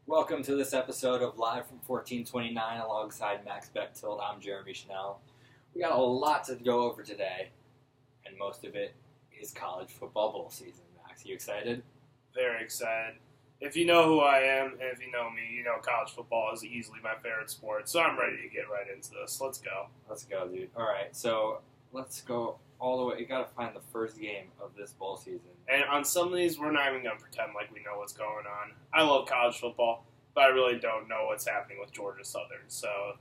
Welcome to this episode of Live from 1429 alongside Max Bechtold. I'm Jeremy Chanel. We got a lot to go over today, and most of it is college football bowl season. Max, you excited? Very excited. If you know who I am, and if you know me, you know college football is easily my favorite sport, so I'm ready to get right into this. Let's go. Let's go, dude. All right, so let's go all the way. You got to find the first game of this bowl season. And on some of these, we're not even going to pretend like we know what's going on. I love college football, but I really don't know what's happening with Georgia Southern. So,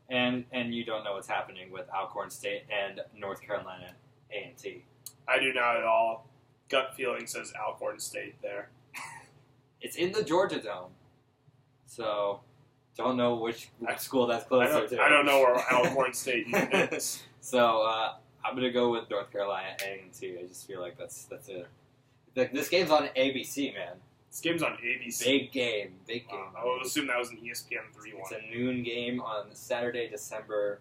And you don't know what's happening with Alcorn State and North Carolina A&T. I do not at all. Gut feeling says Alcorn State there. It's in the Georgia Dome, so don't know which school that's closer to. I don't know where Alcorn State even is. So I'm gonna go with North Carolina A&T. I just feel like that's it. Like, this game's on ABC, man. This game's on ABC. Big game. I would assume that was an ESPN 3 It's one. a noon game on Saturday, December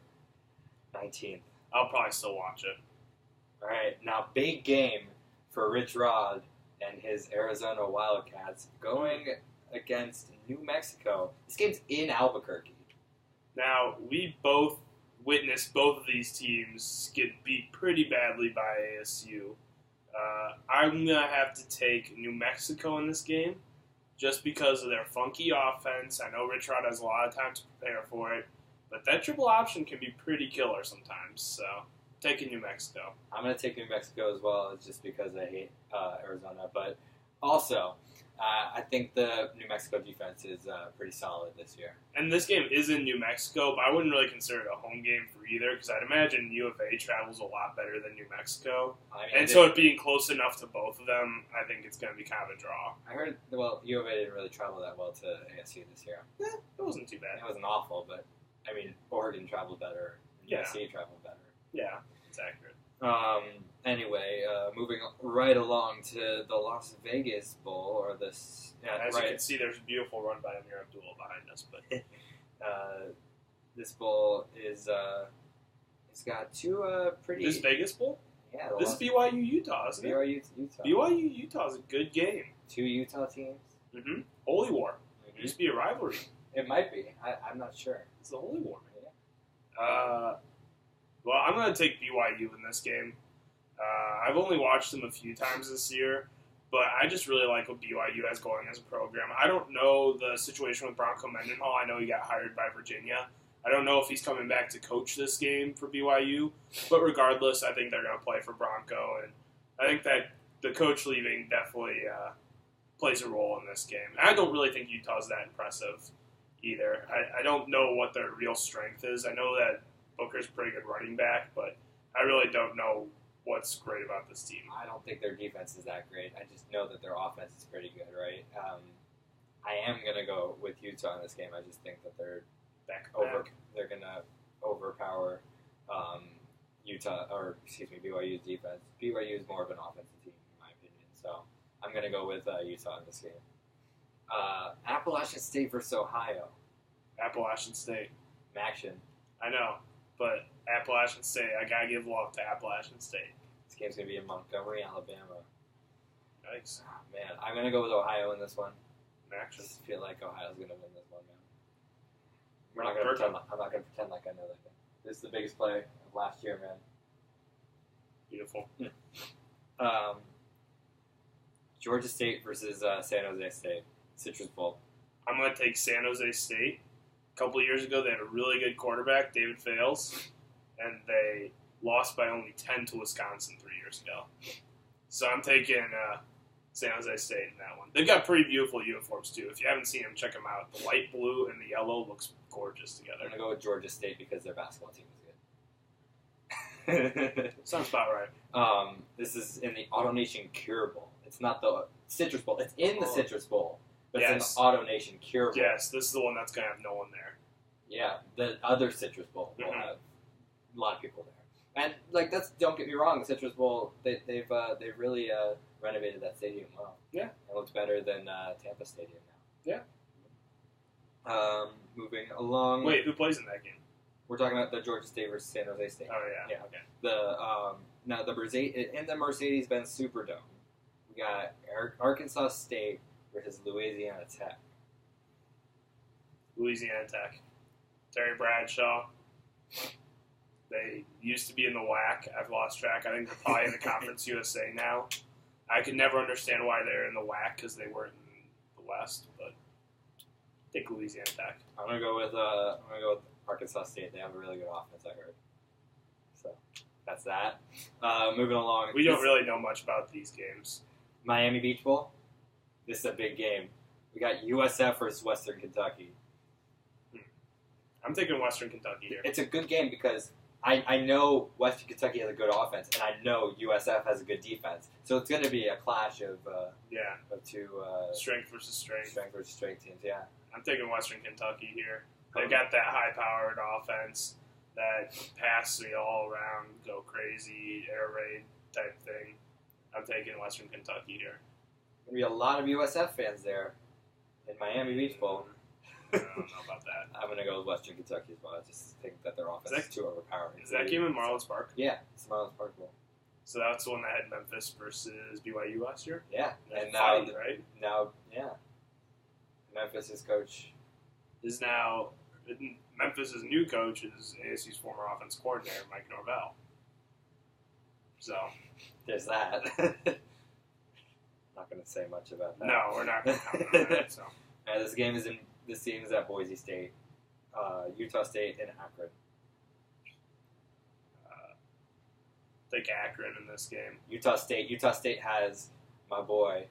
19th. I'll probably still watch it. All right, now big game for Rich Rod and his Arizona Wildcats going against New Mexico. This game's in Albuquerque. Now, we both witnessed both of these teams get beat pretty badly by ASU. I'm going to have to take New Mexico in this game just because of their funky offense. I know Rich Rod has a lot of time to prepare for it, but that triple option can be pretty killer sometimes. So, taking New Mexico. I'm going to take New Mexico as well, just because I hate Arizona. But also, I think the New Mexico defense is pretty solid this year. And this game is in New Mexico, but I wouldn't really consider it a home game for either because I'd imagine U of A travels a lot better than New Mexico. And so it being close enough to both of them, I think it's going to be kind of a draw. I heard, well, U of A didn't really travel that well to ASU this year. It wasn't too bad. It wasn't awful, but, I mean, Oregon traveled better. Yeah. USC traveled better. Yeah, it's accurate. Anyway, moving right along to the Las Vegas Bowl, or this... As you can see, there's a beautiful run by Amir Abdullah behind us. But this bowl is... it's got two pretty... This Vegas Bowl? Yeah. This is BYU Utah, isn't it? BYU Utah. BYU Utah is a good game. Two Utah teams? Mm-hmm. Holy War. It used to be a rivalry. It might be. I'm not sure. It's the Holy War, man. Well, I'm going to take BYU in this game. I've only watched them a few times this year, but I just really like what BYU has going as a program. I don't know the situation with Bronco Mendenhall. I know he got hired by Virginia. I don't know if he's coming back to coach this game for BYU, but regardless, I think they're going to play for Bronco, and I think that the coach leaving definitely plays a role in this game. And I don't really think Utah's that impressive either. I don't know what their real strength is. I know that Booker's a pretty good running back, but I really don't know what's great about this team. I don't think their defense is that great. I just know that their offense is pretty good, right? I am going to go with Utah in this game. I just think that they're going to overpower BYU's defense. BYU is more of an offensive team, in my opinion. So I'm going to go with Utah in this game. Appalachian State versus Ohio. Appalachian State. Action. I know, but Appalachian State, I got to give love to Appalachian State. This game's going to be in Montgomery, Alabama. Nice. Oh, man, I'm going to go with Ohio in this one. I Action. just feel like Ohio's going to win this one, man. I'm not going to pretend like I know that. This is the biggest play of last year, man. Beautiful. Georgia State versus San Jose State. Citrus Bowl. I'm going to take San Jose State. A couple of years ago, they had a really good quarterback, David Fales, and they lost by only 10 to Wisconsin 3 years ago. So I'm taking San Jose State in that one. They've got pretty beautiful uniforms, too. If you haven't seen them, check them out. The light blue and the yellow looks gorgeous together. I'm going to go with Georgia State because their basketball team is good. Sounds about right. This is in the AutoNation Cure Bowl. It's not the Citrus Bowl. It's in the Citrus Bowl. But it's an AutoNation Cure Bowl. Yes, this is the one that's going to have no one there. Yeah, the other Citrus Bowl will have a lot of people there. And, don't get me wrong, the Citrus Bowl, they've really renovated that stadium well. Yeah. It looks better than Tampa Stadium now. Yeah. Moving along. Wait, who plays in that game? We're talking about the Georgia State versus San Jose State. Oh, yeah. Okay. In the Mercedes-Benz Superdome, we got Arkansas State versus Louisiana Tech. Louisiana Tech. Terry Bradshaw. They used to be in the WAC. I've lost track. I think they're probably in the Conference USA now. I could never understand why they're in the WAC because they weren't in the West, but I think Louisiana Tech. I'm gonna go with Arkansas State. They have a really good offense, I heard. So that's that. Moving along. We don't really know much about these games. Miami Beach Bowl. This is a big game. We got USF versus Western Kentucky. I'm taking Western Kentucky here. It's a good game because I know Western Kentucky has a good offense, and I know USF has a good defense. So it's going to be a clash of two strength versus strength teams. Yeah, I'm taking Western Kentucky here. They've got that high-powered offense, that pass you all around, go crazy, air raid type thing. I'm taking Western Kentucky here. Going to be a lot of USF fans there in Miami Beach Bowl. I don't know about that. I'm going to go with Western Kentucky as well. I just think that their offense is too overpowering. Is that game in Marlins Park? Yeah, it's Marlins Park Bowl. So that's the one that had Memphis versus BYU last year? Yeah. And now, right? Now, yeah. Memphis' coach is now, Memphis' new coach is ASU's former offense coordinator, Mike Norvell. So. There's that. Not going to say much about that. No, we're not going to comment on that. So. This team is at Boise State, Utah State, and Akron. Take Akron in this game. Utah State has my boy,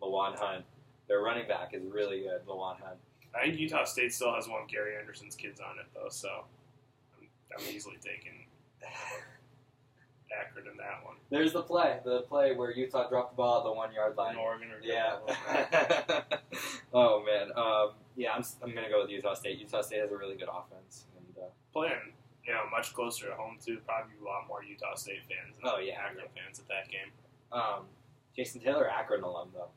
Lawan Hunt. Their running back is really good, Lawan Hunt. I think Utah State still has one of Gary Anderson's kids on it, though, so I'm easily taking Akron in that one. There's the play where Utah dropped the ball at the 1 yard line. In Oregon or yeah. Oh man, I'm gonna go with Utah State. Utah State has a really good offense. And, playing, much closer at home too. Probably a lot more Utah State fans than Akron fans at that game. Jason Taylor, Akron alum though.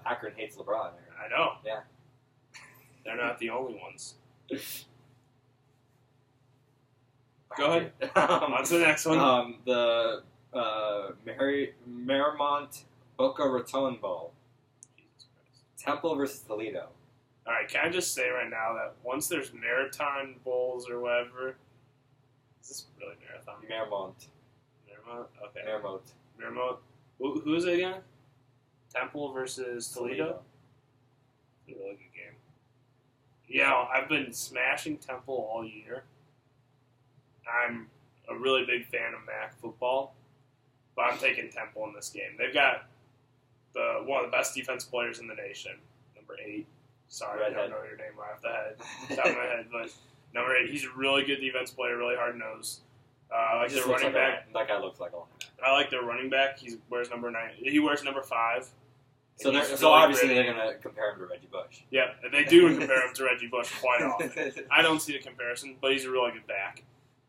Akron hates LeBron. Right? I know. Yeah. They're not the only ones. Go ahead. On to the next one. The Marymount Boca Raton Bowl. Jesus Christ. Temple versus Toledo. All right, can I just say right now that once there's Marathon Bowls or whatever, is this really Marathon? Marymount. Okay. Marymount. Who is it again? Temple versus Toledo? It's a really good game. Yeah, I've been smashing Temple all year. I'm a really big fan of MAC football, but I'm taking Temple in this game. They've got one of the best defense players in the nation, number 8. Sorry, I don't know your name right off the top of my head, but number 8. He's a really good defense player, really hard nosed. I like their running back. That guy looks like a linebacker. I like their running back. He wears number 9. He wears number 5. So obviously they're going to compare him to Reggie Bush. Yeah, they do compare him to Reggie Bush quite often. I don't see the comparison, but he's a really good back.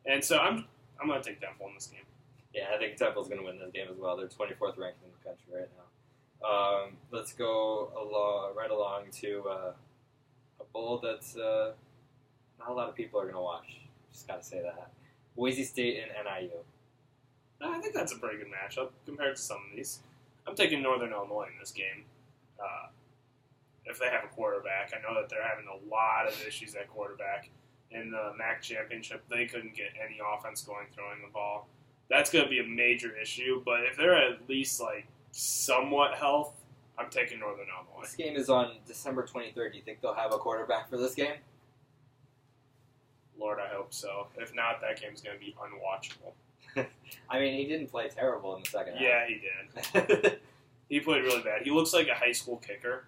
And so I'm going to take Temple in this game. Yeah, I think Temple's going to win this game as well. They're 24th ranked in the country right now. Let's go right along to a bowl that's not a lot of people are going to watch. Just got to say that. Boise State and NIU. I think that's a pretty good matchup compared to some of these. I'm taking Northern Illinois in this game. If they have a quarterback, I know that they're having a lot of issues at quarterback. In the MAC championship, they couldn't get any offense going throwing the ball. That's going to be a major issue, but if they're at least somewhat health, I'm taking Northern Illinois. This game is on December 23rd. Do you think they'll have a quarterback for this game? Lord, I hope so. If not, that game's going to be unwatchable. I mean, he didn't play terrible in the second half. Yeah, he did. He played really bad. He looks like a high school kicker,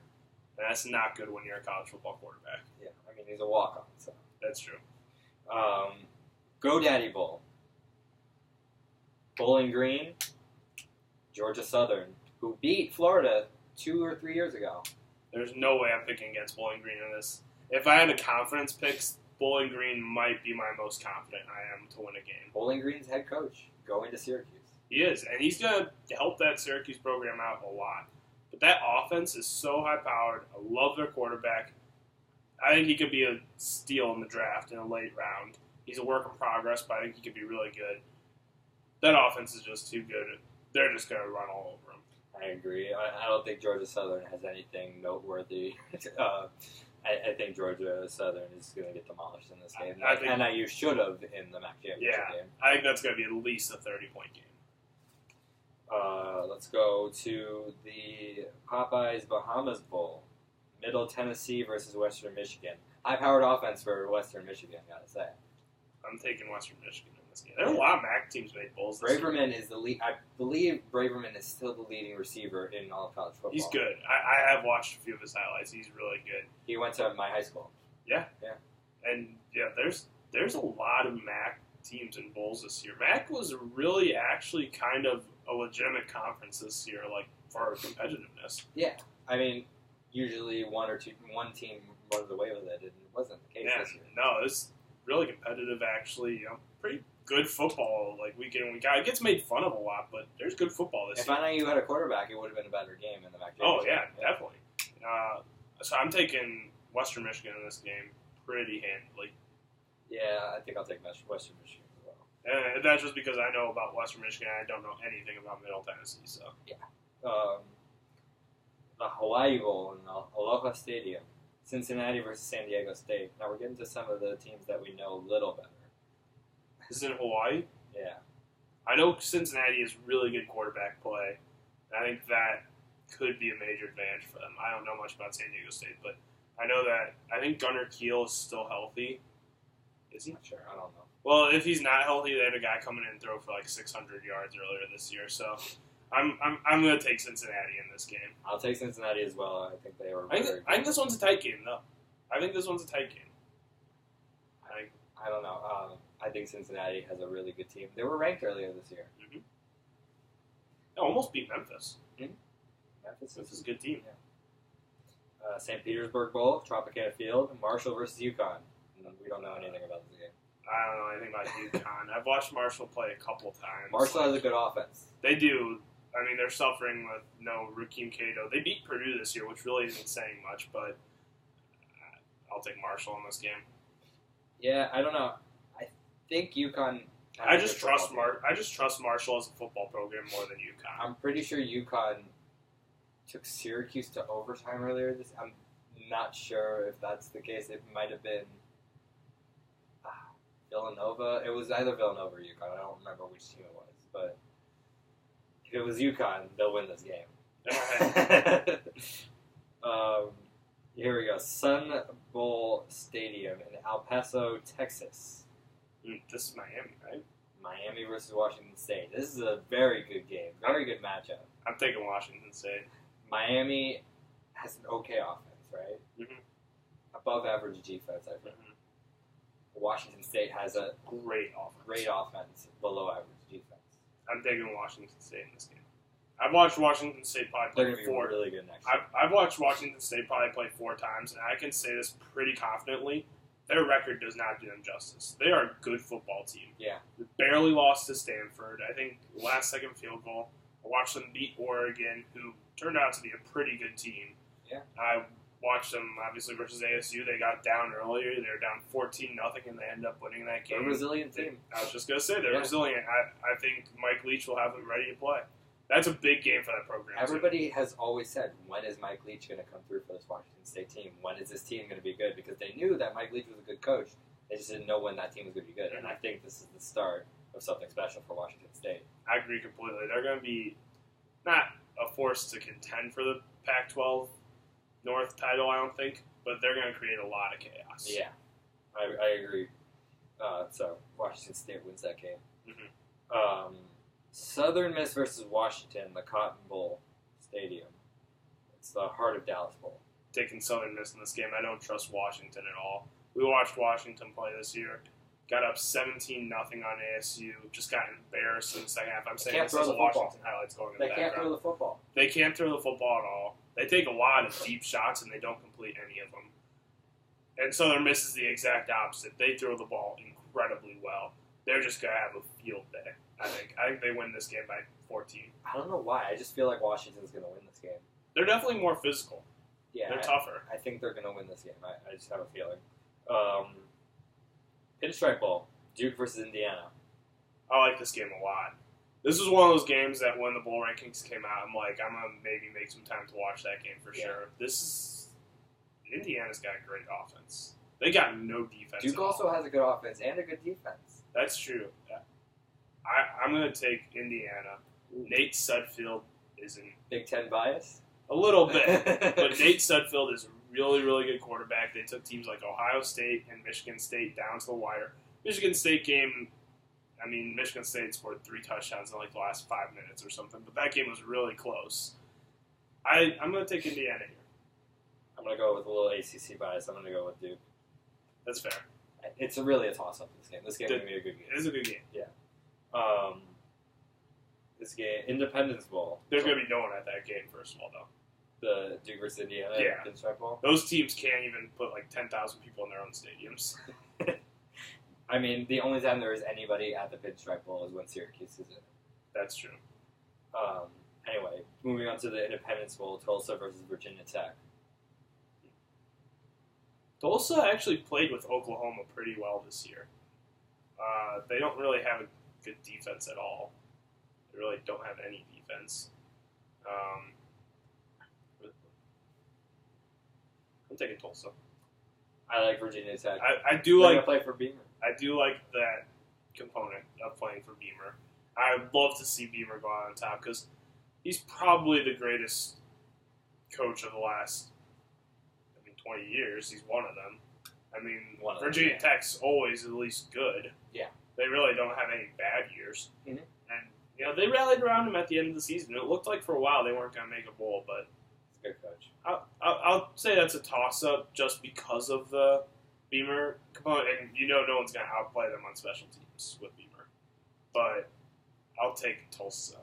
and that's not good when you're a college football quarterback. Yeah, I mean, he's a walk-on, so. That's true. GoDaddy Bowl. Bowling Green, Georgia Southern, who beat Florida 2 or 3 years ago. There's no way I'm picking against Bowling Green in this. If I had a confidence picks, Bowling Green might be my most confident I am to win a game. Bowling Green's head coach going to Syracuse. He is, and he's going to help that Syracuse program out a lot. But that offense is so high-powered. I love their quarterback. I think he could be a steal in the draft in a late round. He's a work in progress, but I think he could be really good. That offense is just too good. They're just going to run all over him. I agree. I don't think Georgia Southern has anything noteworthy. I think Georgia Southern is going to get demolished in this game. I think NIU should have in the MAC championship game. I think that's going to be at least a 30-point game. Let's go to the Popeyes Bahamas Bowl. Middle Tennessee versus Western Michigan. High-powered offense for Western Michigan, gotta say. I'm taking Western Michigan in this game. There are a lot of MAC teams made bowls this year. Braverman is the lead. I believe Braverman is still the leading receiver in all of college football. He's good. I have watched a few of his highlights. He's really good. He went to my high school. And there's a lot of MAC teams in bowls this year. MAC was really actually kind of a legitimate conference this year, like for competitiveness. Yeah, I mean, usually one team runs away with it, and it wasn't the case this year. No, it's really competitive. Actually, pretty good football. Like week in and week out. It gets made fun of a lot, but there's good football this year. If NIU had a quarterback, it would have been a better game in the MAC. Oh yeah, definitely. So I'm taking Western Michigan in this game pretty handily. Yeah, I think I'll take Western Michigan as well. And that's just because I know about Western Michigan. I don't know anything about Middle Tennessee. So the Hawaii Bowl in Aloha Stadium, Cincinnati versus San Diego State. Now we're getting to some of the teams that we know a little better. This is in Hawaii. Yeah, I know Cincinnati is really good quarterback play. I think that could be a major advantage for them. I don't know much about San Diego State, but I know that I think Gunnar Kiel is still healthy. Is he? Not sure. I don't know. Well, if he's not healthy, they had a guy coming in and throw for like 600 yards earlier this year. So I'm going to take Cincinnati in this game. I'll take Cincinnati as well. I think they were. I think this one's a tight game, though. I think this one's a tight game. I don't know. I think Cincinnati has a really good team. They were ranked earlier this year. Mm-hmm. They almost beat Memphis. Memphis is a good team. Yeah. St. Petersburg Bowl, Tropicana Field, Marshall versus UConn. We don't know anything about this game. I don't know anything about UConn. I've watched Marshall play a couple times. Marshall has a good offense. They do. I mean, they're suffering with no Rakeem Cato. They beat Purdue this year, which really isn't saying much, but I'll take Marshall in this game. Yeah, I don't know. I think UConn. I just trust Marshall as a football program more than UConn. I'm pretty sure UConn took Syracuse to overtime earlier this. I'm not sure if that's the case. It might have been Villanova. It was either Villanova or UConn. I don't remember which team it was, but if it was UConn, they'll win this game. Here we go. Sun Bowl Stadium in El Paso, Texas. This is Miami, right? Miami versus Washington State. This is a very good game. Very good matchup. I'm taking Washington State. Miami has an okay offense, right? Mm-hmm. Above average defense, I think. Mm-hmm. Washington State has a great offense. Below average defense. I'm taking Washington State in this game. I've watched Washington State probably play They're going to be really good next year. I've watched Washington State probably play 4 times, and I can say this pretty confidently. Their record does not do them justice. They are a good football team. Yeah. They barely lost to Stanford. I think last second field goal. I watched them beat Oregon, who turned out to be a pretty good team. Yeah. I watched them, obviously, versus ASU. They got down earlier. They were down 14-0, and they ended up winning that game. They're a resilient team. I was just going to say, they're resilient. I think Mike Leach will have them ready to play. That's a big game for that program. Everybody has always said, when is Mike Leach going to come through for this Washington State team? When is this team going to be good? Because they knew that Mike Leach was a good coach. They just didn't know when that team was going to be good. And I think this is the start of something special for Washington State. I agree completely. They're going to be not a force to contend for the Pac-12 North title, I don't think, but they're going to create a lot of chaos. Yeah, I agree. So Washington State wins that game. Mm-hmm. Southern Miss versus Washington, the Cotton Bowl Stadium. It's the heart of Dallas Bowl. Taking Southern Miss in this game. I don't trust Washington at all. We watched Washington play this year. Got up 17-0 on ASU. Just got embarrassed in the second half. I'm saying this is Washington highlights going in the background. They can't throw the football. They can't throw the football at all. They take a lot of deep shots, and they don't complete any of them. And Southern Miss is the exact opposite. They throw the ball incredibly well. They're just going to have a field day, I think. I think they win this game by 14. I don't know why. I just feel like Washington's going to win this game. They're definitely more physical. Yeah, they're tougher. I think they're going to win this game. I just have a feeling. Pinstripe Bowl, Duke versus Indiana. I like this game a lot. This was one of those games that when the bowl rankings came out, I'm like, I'm gonna maybe make some time to watch that game for sure. Indiana's got a great offense. They got no defense. Duke also has a good offense and a good defense. That's true. I'm gonna take Indiana. Nate Sudfeld isn't Big Ten bias. a little bit, but Nate Sudfeld is a really, really good quarterback. They took teams like Ohio State and Michigan State down to the wire. Michigan State game. I mean, Michigan State scored 3 touchdowns in like the last 5 minutes or something, but that game was really close. I'm going to take Indiana here. I'm going to go with a little ACC bias. I'm going to go with Duke. That's fair. It's really a toss-up, this game. This game is going to be a good game. It is a good game. Yeah. This game, Independence Bowl. There's going to be no one at that game, first of all, though. The Duke versus Indiana Pinstripe Bowl? Those teams can't even put like 10,000 people in their own stadiums. I mean, the only time there is anybody at the Pinstripe Bowl is when Syracuse is in it. That's true. Anyway, moving on to the Independence Bowl, Tulsa versus Virginia Tech. Tulsa actually played with Oklahoma pretty well this year. They don't really have a good defense at all. They really don't have any defense. I'm taking Tulsa. I like Virginia Tech. I do They're like gonna play for Beamer. I do like that component of playing for Beamer. I would love to see Beamer go out on top because he's probably the greatest coach of the last 20 years. He's one of them. I mean, Virginia Tech's always at least good. Yeah. They really don't have any bad years. Mm-hmm. And, they rallied around him at the end of the season. It looked like for a while they weren't going to make a bowl, but he's a good coach. I'll say that's a toss-up just because of the Beamer component. And no one's going to outplay them on special teams with Beamer. But I'll take Tulsa.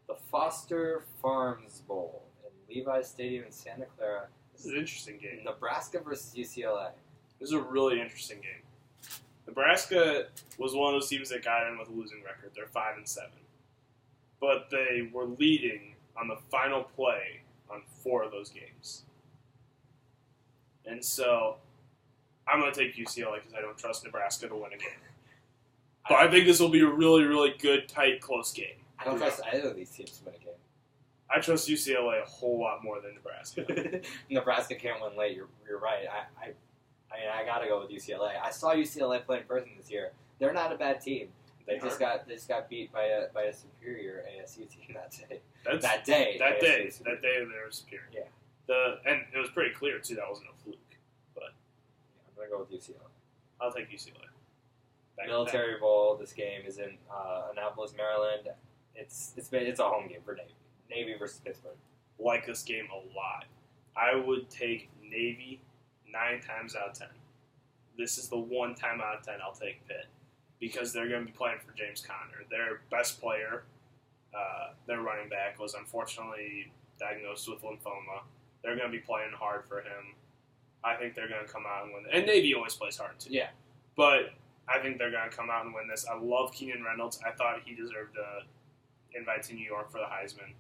The Foster Farms Bowl in Levi's Stadium in Santa Clara. This is an interesting game. Nebraska versus UCLA. This is a really interesting game. Nebraska was one of those teams that got in with a losing record. They're 5-7. But they were leading on the final play on 4 of those games. And so I'm going to take UCLA because I don't trust Nebraska to win a game. But I think this will be a really, really good, tight, close game. I don't trust either of these teams to win a game. I trust UCLA a whole lot more than Nebraska. Nebraska can't win late. You're right. I gotta go with UCLA. I saw UCLA play in person this year. They're not a bad team. They just got beat by a superior ASU team that day. That day they were superior. Yeah. And it was pretty clear too. That wasn't a fluke. But I'm gonna go with UCLA. I'll take UCLA. Military Bowl. This game is in Annapolis, Maryland. It's a home game for Navy. Navy versus Pittsburgh. Like this game a lot. I would take Navy 9 times out of 10. This is the 1 time out of 10 I'll take Pitt because they're going to be playing for James Conner. Their best player, their running back, was unfortunately diagnosed with lymphoma. They're going to be playing hard for him. I think they're going to come out and win. And Navy always plays hard too. Yeah. But I think they're going to come out and win this. I love Keenan Reynolds. I thought he deserved an invite to New York for the Heisman.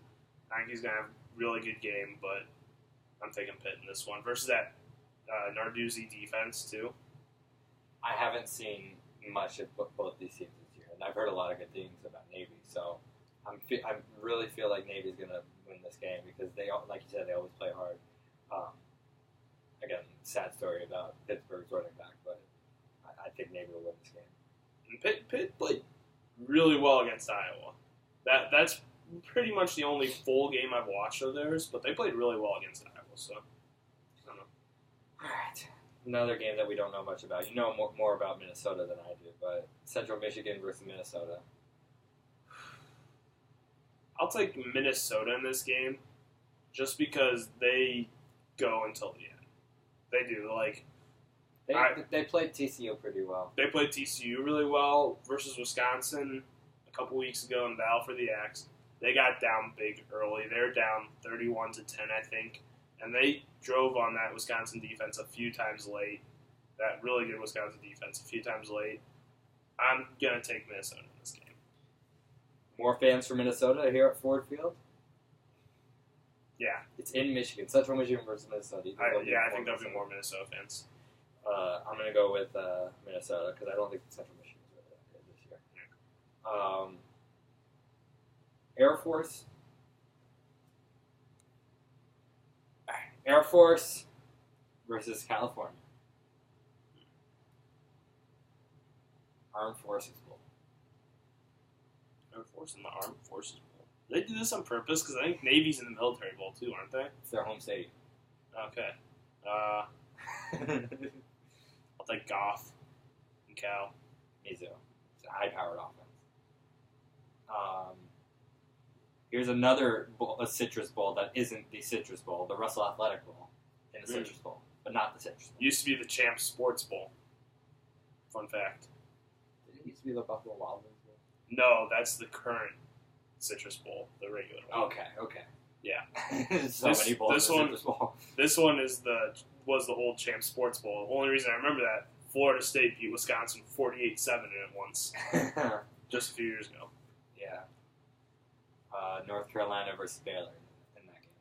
I think he's going to have a really good game, but I'm taking Pitt in this one. Versus that Narduzzi defense, too. I haven't seen much of both these teams this year, and I've heard a lot of good things about Navy, so I really feel like Navy's going to win this game because they, like you said, they always play hard. Again, sad story about Pittsburgh's running back, but I think Navy will win this game. And Pitt played really well against Iowa. That's pretty much the only full game I've watched of theirs, but they played really well against Iowa, so I don't know. All right. Another game that we don't know much about. You know more about Minnesota than I do, but Central Michigan versus Minnesota. I'll take Minnesota in this game just because they go until the end. They do. They played TCU pretty well. They played TCU really well versus Wisconsin a couple weeks ago in Battle for the Axe. They got down big early. They're down 31-10, I think. And they drove on that Wisconsin defense a few times late. That really good Wisconsin defense a few times late. I'm going to take Minnesota in this game. More fans for Minnesota here at Ford Field? Yeah. It's in Michigan. Central Michigan versus Minnesota. I think there'll be more Minnesota fans. I'm going to go with Minnesota because I don't think Central Michigan is really that good this year. Air Force. Air Force versus California. Armed Forces Bowl. Air Force and the Armed Forces Bowl. They do this on purpose because I think Navy's in the Military Bowl too, aren't they? It's their home stadium. Okay. I'll take Goff and Cal. Me too. It's a high-powered offense. Here's another bowl, a Citrus Bowl that isn't the Citrus Bowl, the Russell Athletic Bowl in the Citrus Bowl, but not the Citrus Bowl. Used to be the Champs Sports Bowl. Fun fact. Did it used to be the Buffalo Wild Wings Bowl? No, that's the current Citrus Bowl, the regular one. Okay. Yeah. Many bowls. This in the one- Citrus Bowl. This one was the old Champs Sports Bowl. The only reason I remember that, Florida State beat Wisconsin 48-7 in it once, just a few years ago. Yeah. North Carolina versus Baylor in that game.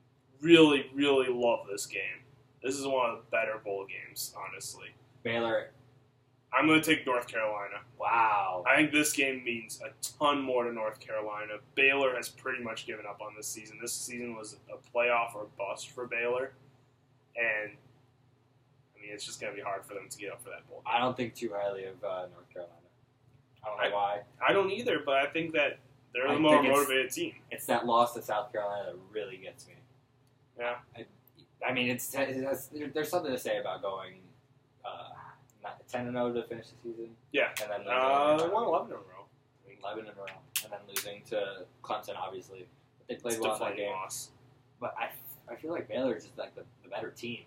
Really, really love this game. This is one of the better bowl games, honestly. Baylor. I'm going to take North Carolina. Wow. I think this game means a ton more to North Carolina. Baylor has pretty much given up on this season. This season was a playoff or bust for Baylor. And, I mean, it's just going to be hard for them to get up for that bowl. I don't think too highly of North Carolina. I don't know why. I don't either, but I think that they're I the more think it's- motivated team. It's that loss to South Carolina that really gets me. Yeah. I mean, there's something to say about going 10-0 to finish the season. Yeah. And then They won 11 in a row. 11 in a row. And then losing to Clemson, obviously. But they played It's a well in that deflating game. loss. But I feel like Baylor is just like the better team.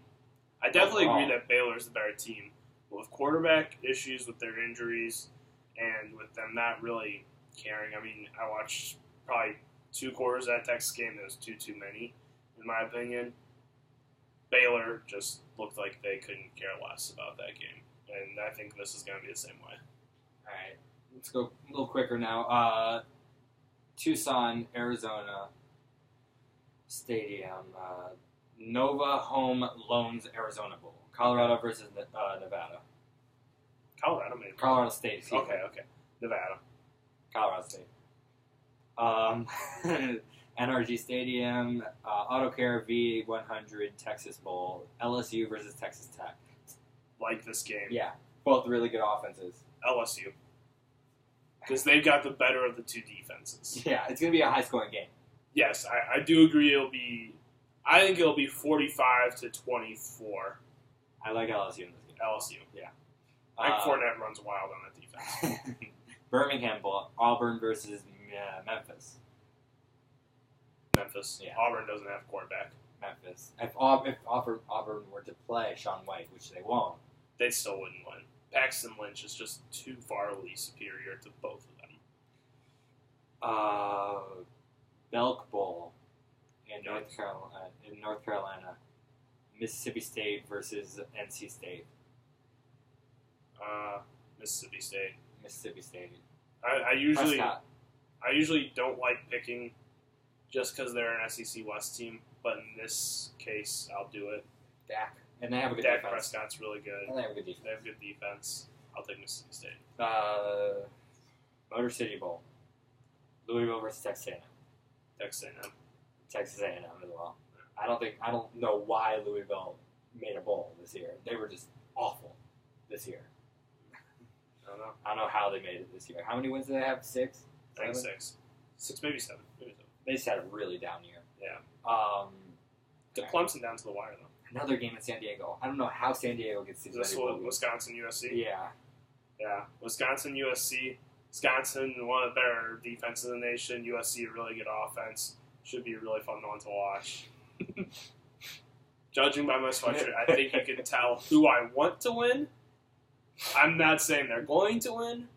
I definitely Overall. agree that Baylor's the better team. But with quarterback issues, with their injuries, and with them not really caring. I mean, I watched probably 2 quarters of that Texas game. There was too many, in my opinion. Baylor just looked like they couldn't care less about that game. And I think this is going to be the same way. All right. Let's go a little quicker now. Tucson, Arizona Stadium. Nova Home Loans Arizona Bowl. Colorado versus Nevada. Colorado, maybe. Colorado State. Excuse me. Okay. Nevada. Colorado State. NRG Stadium, AutoCare V100 Texas Bowl, LSU versus Texas Tech. Like this game. Yeah, both really good offenses. LSU. Because they've got the better of the 2 defenses. Yeah, it's going to be a high-scoring game. Yes, I do agree I think it'll be 45-24 I like LSU in this game. LSU. Yeah. I think Fournette runs wild on that defense. Birmingham Bowl, Auburn versus Memphis. Memphis. Yeah. Auburn doesn't have quarterback. If Auburn were to play Sean White, which they won't, They still wouldn't win. Paxton Lynch is just too farly superior to both of them. Belk Bowl in Yikes. North Carolina, Mississippi State versus NC State. Mississippi State. Mississippi State. I usually Prescott. I usually don't like picking just because they're an SEC West team, but in this case, I'll do it. Dak. And they have a good Dak defense. Prescott's really good. And they have a good defense. They have good defense. I'll take Mississippi State. Motor City Bowl. Louisville versus Texas A&M. Texas A&M. Texas A&M as well. I don't know why Louisville made a bowl this year. They were just awful this year. I don't know. I don't know how they made it this year. How many wins did they have? 6? I think 7? 6, maybe 7. Maybe 7. They just had a really down year. Yeah. Took Clemson down to the wire though. another game in San Diego. I don't know how San Diego gets these. This many bowl was games. Wisconsin USC. Yeah. Yeah, Wisconsin, USC. Wisconsin, one of the better defenses in the nation. USC, a really good offense. Should be a really fun one to watch. Judging by my sweatshirt, I think you can tell who I want to win. I'm not saying they're going to win,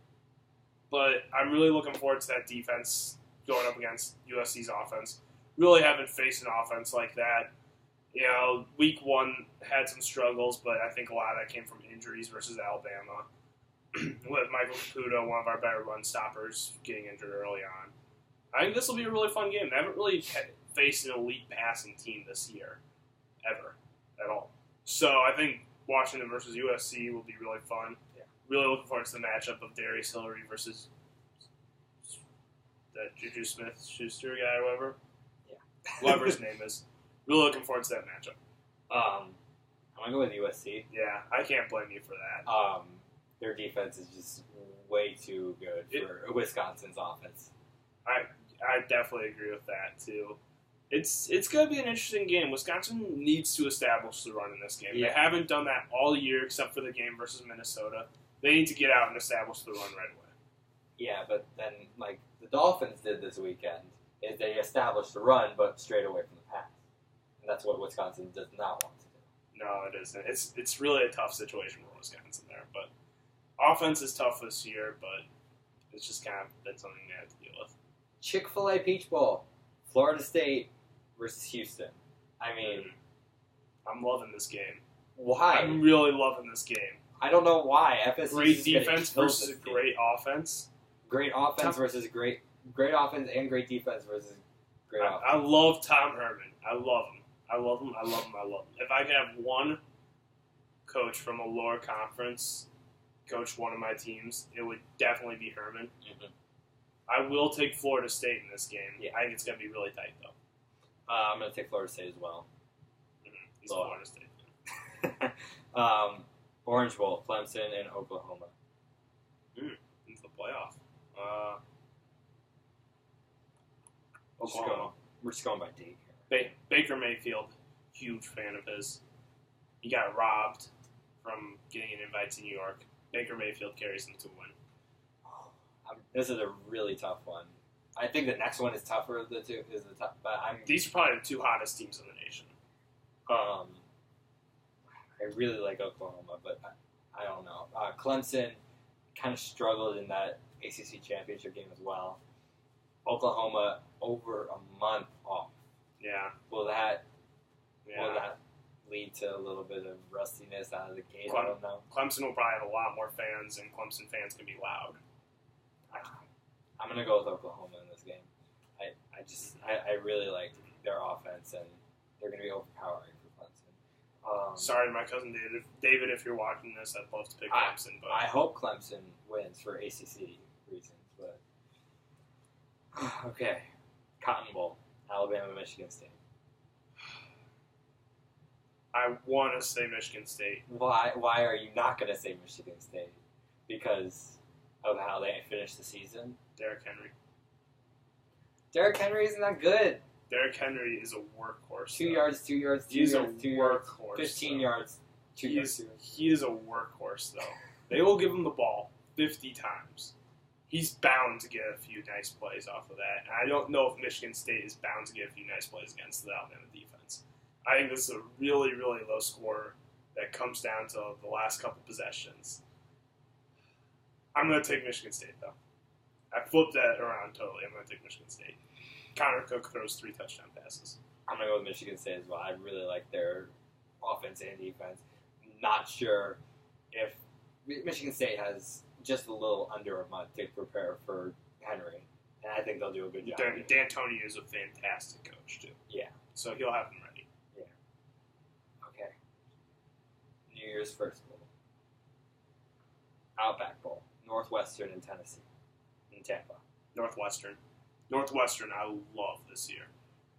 but I'm really looking forward to that defense going up against USC's offense. Really haven't faced an offense like that. You know, week 1 had some struggles, but I think a lot of that came from injuries versus Alabama. With Michael Caputo, one of our better run stoppers, getting injured early on. I think this will be a really fun game. They haven't really faced an elite passing team this year, ever, at all. So I think Washington versus USC will be really fun. Yeah. Really looking forward to the matchup of Darius Hillary versus that Juju Smith-Schuster guy, or whatever. Yeah. Whatever his name is. Really looking forward to that matchup. I'm gonna go with USC. Yeah, I can't blame you for that. Their defense is just way too good for Wisconsin's offense. I definitely agree with that too. It's going to be an interesting game. Wisconsin needs to establish the run in this game. Yeah. They haven't done that all year except for the game versus Minnesota. They need to get out and establish the run right away. Yeah, but then like the Dolphins did this weekend, is they established the run but straight away from the pass, and that's what Wisconsin does not want to do. No, it isn't. It's really a tough situation for Wisconsin there. But offense is tough this year, but it's just kind of been something they have to deal with. Chick-fil-A Peach Bowl, Florida State versus Houston. I mean, I'm loving this game. why? I'm really loving this game. I don't know why. FSU Great defense versus great offense. Great offense versus great offense and great defense versus great offense. I love Tom Herman. I love him. I love him. I love him. I love him. If I could have one coach from a lower conference coach one of my teams, it would definitely be Herman. Mm-hmm. I will take Florida State in this game. Yeah. I think it's going to be really tight, though. I'm going to take Florida State as well. He's Florida State. Orange Bowl, Clemson and Oklahoma. Into the playoff. We're just going by date here. Baker Mayfield, huge fan of his. He got robbed from getting an invite to New York. Baker Mayfield carries him to win. This is a really tough one. I think the next one is tougher of the two. But these are probably the two hottest teams in the nation. I really like Oklahoma, but I don't know. Clemson kind of struggled in that ACC championship game as well. Oklahoma over a month off. Yeah. Will that lead to a little bit of rustiness out of the gate? I don't know. Clemson will probably have a lot more fans, and Clemson fans can be loud. I'm going to go with Oklahoma in this game. I really like their offense, and they're going to be overpowering for Clemson. Sorry, my cousin David, if you're watching this, I'd love to pick Clemson. But I hope Clemson wins for ACC reasons. But okay, Cotton Bowl, Alabama, Michigan State. I want to say Michigan State. Why are you not going to say Michigan State? Because of how they finished the season? Derrick Henry. Derrick Henry isn't that good. Derrick Henry is a workhorse. 2 yards, 2 yards, 2 He's yards, 2 yards, 15 yards, 2 yards. He is a workhorse, though. They will give him the ball 50 times. He's bound to get a few nice plays off of that. And I don't know if Michigan State is bound to get a few nice plays against the Alabama defense. I think this is a really, really low score that comes down to the last couple possessions. I'm going to take Michigan State, though. I flipped that around totally. I'm going to take Michigan State. Connor Cook throws 3 touchdown passes. I'm going to go with Michigan State as well. I really like their offense and defense. Not sure if Michigan State has just a little under a month to prepare for Henry, and I think they'll do a good job. D'Antoni is a fantastic coach, too. Yeah. So he'll have them ready. Yeah. Okay. New Year's First Bowl. Outback Bowl. Northwestern and Tennessee. In Tampa. Northwestern, I love this year.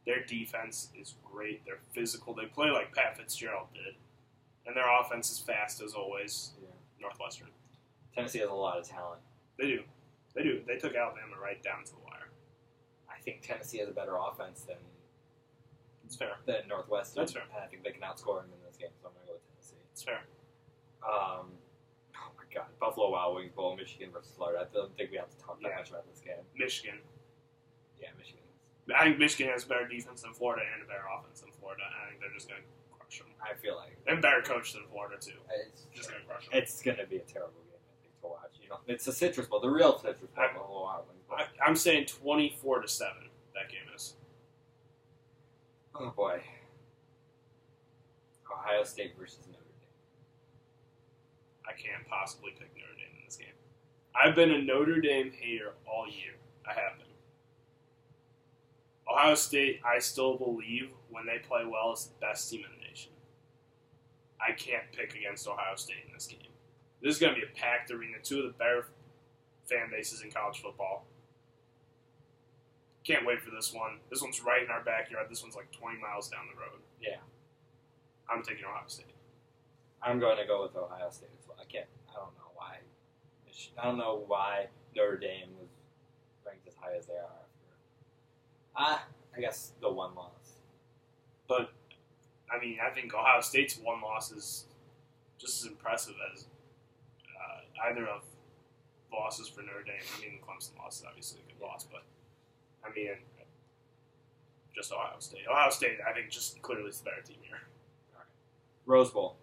Their defense is great. They're physical. They play like Pat Fitzgerald did. And their offense is fast as always. Yeah. Northwestern. Tennessee has a lot of talent. They do. They took Alabama right down to the wire. I think Tennessee has a better offense than Northwestern. That's fair. And I think they can outscore them in this game, so I'm going to go with Tennessee. It's fair. Oh my God. Buffalo Wild Wings Bowl, Michigan versus Florida. I don't think we have to talk that much about this game. Michigan. Yeah, Michigan. I think Michigan has a better defense than Florida and a better offense than Florida. I think they're just going to crush them. I feel like. And better coach than Florida, too. It's just going to crush them. It's going to be a terrible game, I think, to watch. It's a Citrus Bowl, the real Citrus Bowl. Buffalo Wild Wings Bowl. I'm saying 24-7, that game is. Oh, boy. Ohio State versus Notre Dame. I can't possibly pick Notre Dame in this game. I've been a Notre Dame hater all year. I have been. Ohio State, I still believe, when they play well, is the best team in the nation. I can't pick against Ohio State in this game. This is going to be a packed arena. 2 of the better fan bases in college football. Can't wait for this one. This one's right in our backyard. This one's like 20 miles down the road. Yeah. I'm taking Ohio State. I'm going to go with Ohio State as well. I don't know why Notre Dame was ranked as high as they are. I guess the one loss. But, I mean, I think Ohio State's one loss is just as impressive as either of losses for Notre Dame. I mean, the Clemson loss is obviously a good loss, but, I mean, just Ohio State. Ohio State, I think, just clearly is the better team here. All right. Rose Bowl,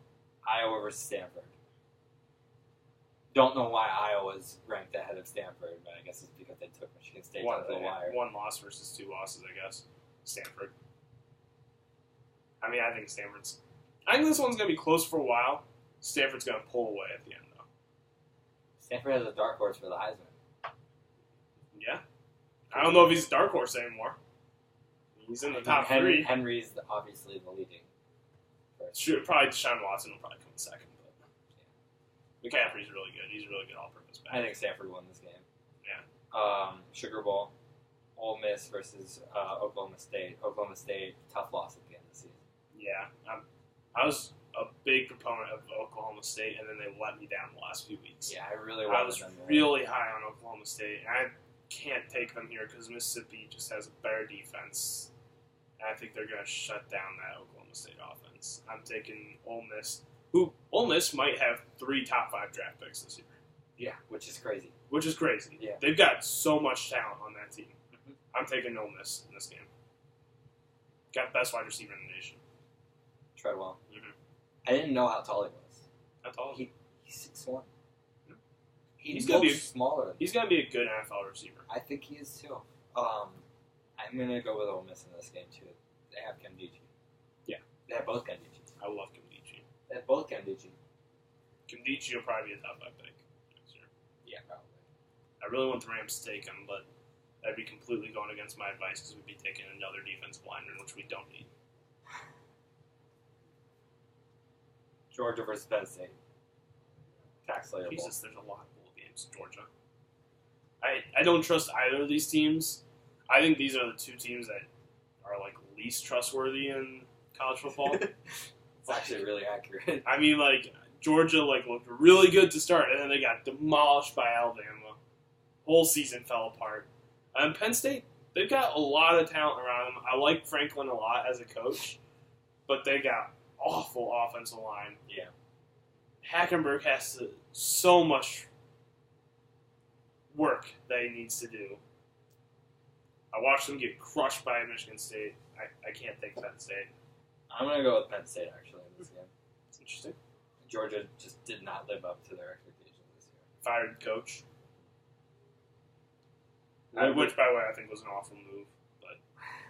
Iowa versus Stanford. Don't know why Iowa's ranked ahead of Stanford, but I guess it's because they took Michigan State down to the wire. One loss versus two losses, I guess. Stanford. I mean, I think this one's going to be close for a while. Stanford's going to pull away at the end, though. Stanford has a dark horse for the Heisman. Yeah. I don't know if he's a dark horse anymore. He's in the top three. Henry's obviously the leading. Sure, probably Deshaun Watson will probably come in second. But McCaffrey's really good. He's a really good all-purpose back. I think Stanford won this game. Yeah. Sugar Bowl, Ole Miss versus Oklahoma State. Oklahoma State, tough loss at the end of the season. Yeah. I was a big proponent of Oklahoma State, and then they let me down the last few weeks. Yeah, I was really high on Oklahoma State, and I can't take them here because Mississippi just has a better defense. And I think they're going to shut down that Oklahoma State offense. I'm taking Ole Miss, who Ole Miss might have 3 top 5 draft picks this year. Yeah, which is crazy. Yeah. They've got so much talent on that team. Mm-hmm. I'm taking Ole Miss in this game. Got best wide receiver in the nation. Treadwell. Mm-hmm. I didn't know how tall he was. How tall? He's 6'1". He's gonna be smaller. He's gonna be a good NFL receiver. I think he is too. I'm gonna go with Ole Miss in this game too. They have Kemdichi. Yeah, they have both Kemdichi. I love Kemdichi. They have both Kemdichi. Kemdichi will probably be a top 5 pick next year. Yeah, probably. I really want the Rams to take him, but that'd be completely going against my advice because we'd be taking another defensive lineman, which we don't need. Georgia versus Penn State. Tax Slayer Bowl. Jesus, there's a lot of bowl games in Georgia. I don't trust either of these teams. I think these are the 2 teams that are like least trustworthy in college football. It's actually really accurate. I mean, like Georgia looked really good to start, and then they got demolished by Alabama. Whole season fell apart. And Penn State, they've got a lot of talent around them. I like Franklin a lot as a coach, but they got awful offensive line. Yeah. Hackenberg has so much work that he needs to do. I watched them get crushed by Michigan State. I can't take Penn State. I'm going to go with Penn State, actually, in this game. It's interesting. Georgia just did not live up to their expectations this year. Fired coach. Which, by the way, I think was an awful move. But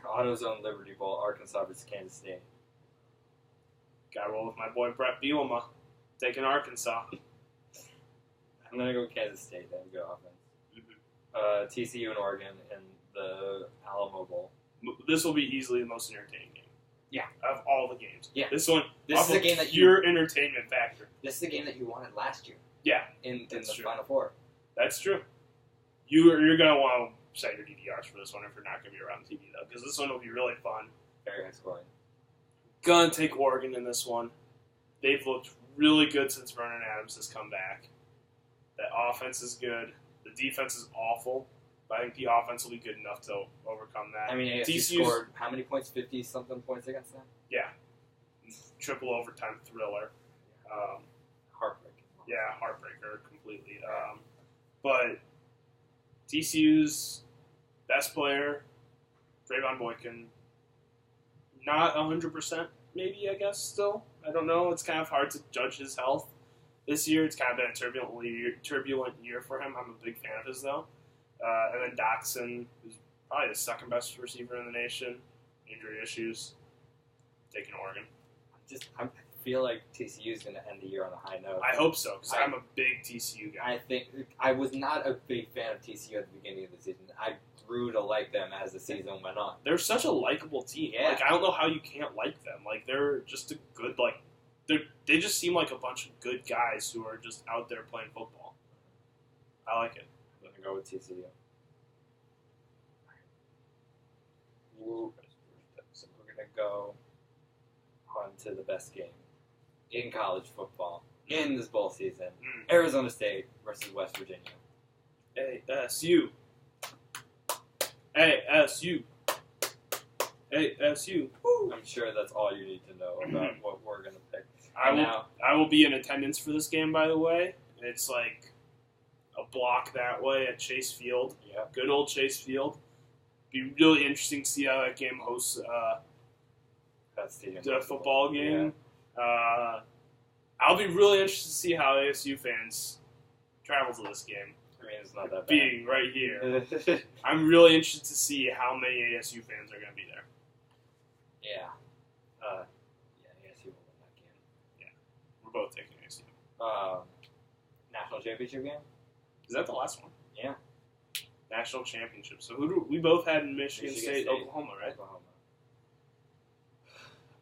AutoZone Liberty Bowl, Arkansas versus Kansas State. Got to roll with my boy Brett Bielema. Taking Arkansas. I'm going to go with Kansas State. They have good offense. TCU and Oregon in the Alamo Bowl. This will be easily the most entertaining game. Yeah. Of all the games. Yeah. This is a game that pure entertainment factor. This is a game that you wanted last year. Yeah. In the true. Final Four. That's true. You're going to want to set your DVRs for this one if you're not going to be around TV, though, because this one will be really fun. Very high scoring. Gonna take Oregon in this one. They've looked really good since Vernon Adams has come back. That offense is good. The defense is awful, but I think the offense will be good enough to overcome that. I mean, ASU scored how many points? 50-something points against them? Yeah. Triple overtime thriller. Heartbreaking. Yeah, heartbreaker completely. But TCU's best player, Trayvon Boykin, not 100% maybe, I guess, still. I don't know. It's kind of hard to judge his health this year. It's kind of been a turbulent year for him. I'm a big fan of his, though. And then Doxson, who's probably the second best receiver in the nation. Injury issues. Taking Oregon. I feel like TCU is going to end the year on a high note. I hope so, because I'm a big TCU guy. I think I was not a big fan of TCU at the beginning of the season. I grew to like them as the season went on. They're such a likable team. Yeah. Like, I don't know how you can't like them. Like, they're just a good, like, they just seem like a bunch of good guys who are just out there playing football. I like it. I'm going to go with TCU. So we're going to go on to the best game in college football in this bowl season. Arizona State versus West Virginia. ASU. ASU. ASU. Woo. I'm sure that's all you need to know about what we're going to pick. I will be in attendance for this game, by the way. It's like a block that way at Chase Field. Yeah. Good old Chase Field. Be really interesting to see how that game hosts the football game. Yeah. I'll be really interested to see how ASU fans travel to this game. I mean, it's not that bad. Being right here. I'm really interested to see how many ASU fans are going to be there. Yeah. ASU will win that game. We're both taking ASU. National championship game? Is that the last one? Yeah. National championship. So who do we both had in Michigan State, Oklahoma, right? Oklahoma.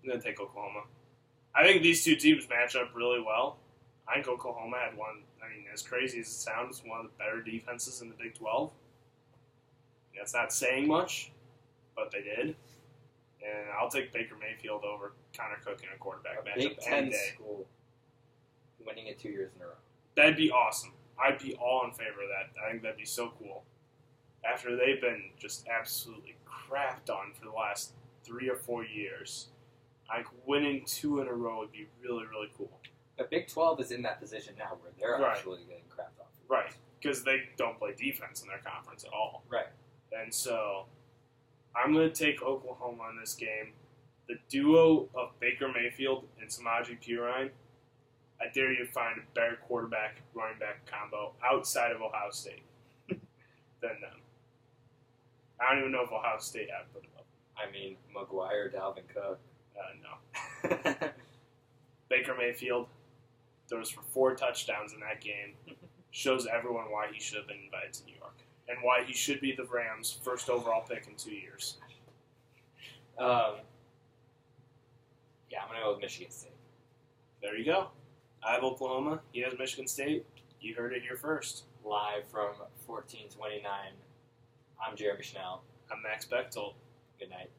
I'm going to take Oklahoma. I think these two teams match up really well. I think Oklahoma had one, as crazy as it sounds, one of the better defenses in the Big 12. That's not saying much, but they did. And I'll take Baker Mayfield over Connor Cook in a quarterback matchup Big any Ten day. school winning it 2 years in a row. That'd be awesome. I'd be all in favor of that. I think that'd be so cool. After they've been just absolutely crapped on for the last 3 or 4 years, I think winning 2 in a row would be really, really cool. But Big 12 is in that position now where they're Right. actually getting crapped off. Right. Because they don't play defense in their conference at all. Right. And so I'm going to take Oklahoma in this game. The duo of Baker Mayfield and Samaje Perine, I dare you to find a better quarterback, running back combo outside of Ohio State than them. I don't even know if Ohio State had put it up. I mean, McGuire, Dalvin Cook. No. Baker Mayfield throws for 4 touchdowns in that game. Shows everyone why he should have been invited to New York. And why he should be the Rams' first overall pick in 2 years. I'm going to go with Michigan State. There you go. I have Oklahoma. He has Michigan State. You heard it here first. Live from 1429. I'm Jeremy Schnell. I'm Max Bechtold. Good night.